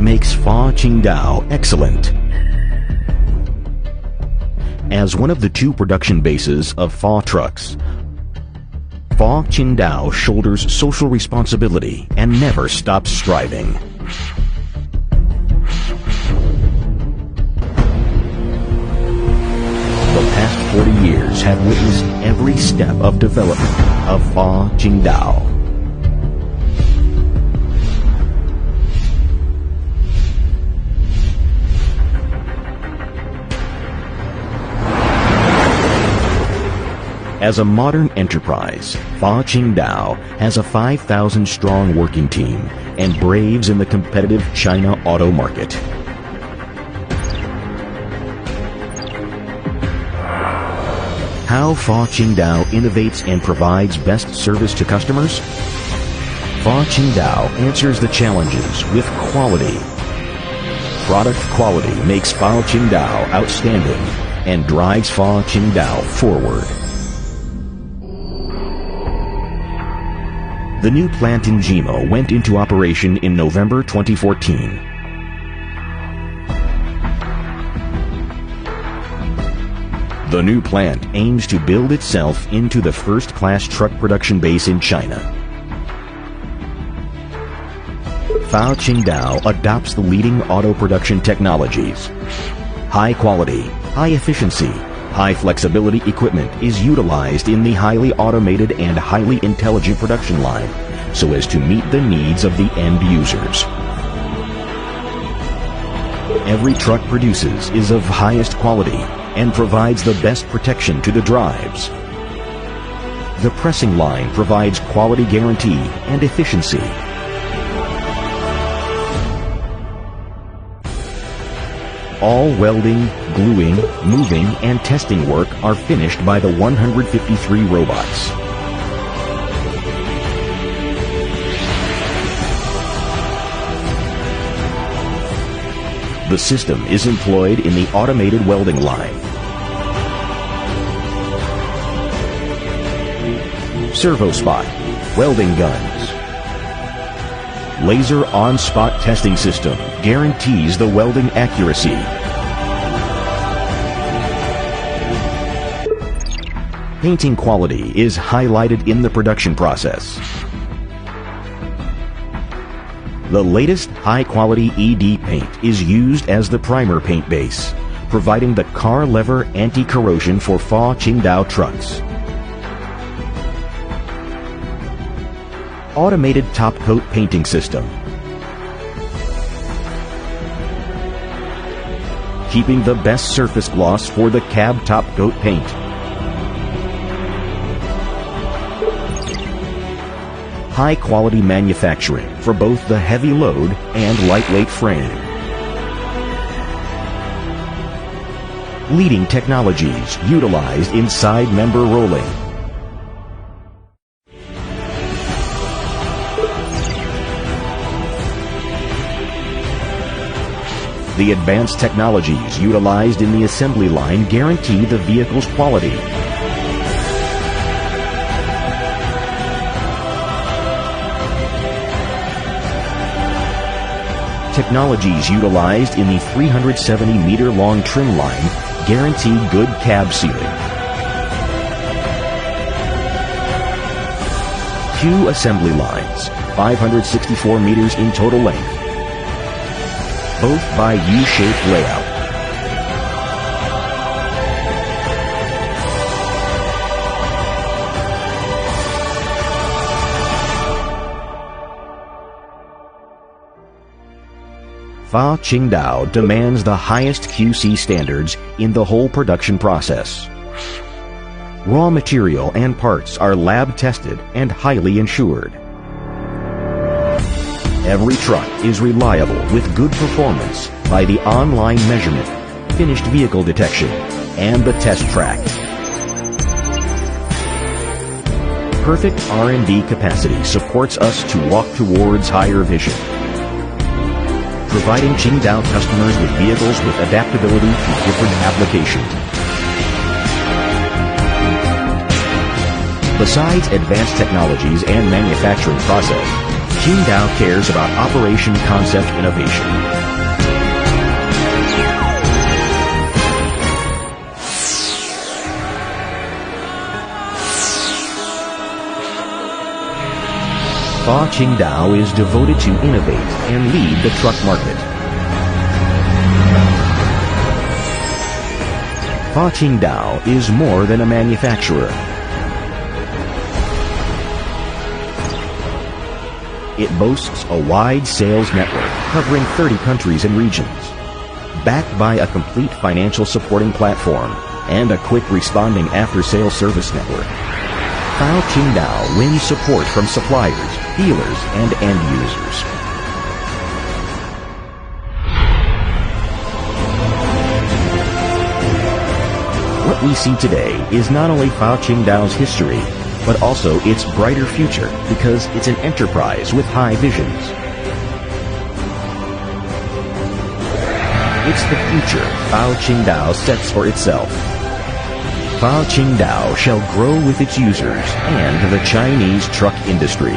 makes Faw excellent. As one of the two production bases of Faw trucks, Faw shoulders social responsibility and never stops striving. The past 40 years have witnessed every step of development of Faw As a modern enterprise, Faw has a 5,000-strong working team and braves in the competitive China auto market. How Faw innovates and provides best service to customers? Faw answers the challenges with quality. Product quality makes Faw outstanding and drives Faw forward. The new plant in Jimo went into operation in November 2014. The new plant aims to build itself into the first-class truck production base in China. Faw adopts the leading auto production technologies. High quality, high efficiency, high flexibility equipment is utilized in the highly automated and highly intelligent production line so as to meet the needs of the end users. Every truck produces is of highest quality and provides the best protection to the drives. The pressing line provides quality guarantee and efficiency. All welding, gluing, moving, and testing work are finished by the 153 robots. The system is employed in the automated welding line. Servo spot, welding guns. Laser on-spot testing system guarantees the welding accuracy. Painting quality is highlighted in the production process. The latest high-quality ED paint is used as the primer paint base, providing the car lever anti-corrosion for Faw trucks. Automated top coat painting system, keeping the best surface gloss for the cab top coat paint. High quality manufacturing for both the heavy load and lightweight frame. Leading technologies utilized in side member rolling. The advanced technologies utilized in the assembly line guarantee the vehicle's quality. Technologies utilized in the 370-meter-long trim line guarantee good cab sealing. Two assembly lines, 564 meters in total length, both by U-shaped layout. Faw demands the highest QC standards in the whole production process. Raw material and parts are lab tested and highly insured. Every truck is reliable with good performance by the online measurement, finished vehicle detection, and the test track. Perfect R&D capacity supports us to walk towards higher vision, providing Qingdao customers with vehicles with adaptability to different applications. Besides advanced technologies and manufacturing process, Qingdao cares about operation concept innovation. Faw Qingdao is devoted to innovate and lead the truck market. Faw Qingdao is more than a manufacturer. It boasts a wide sales network covering 30 countries and regions, backed by a complete financial supporting platform and a quick responding after-sales service network. Faw Qingdao wins support from suppliers, dealers, and end users. What we see today is not only Faw Qingdao's history, but also its brighter future, because it's an enterprise with high visions. It's the future Faw Qingdao sets for itself. Faw Qingdao shall grow with its users and the Chinese truck industry.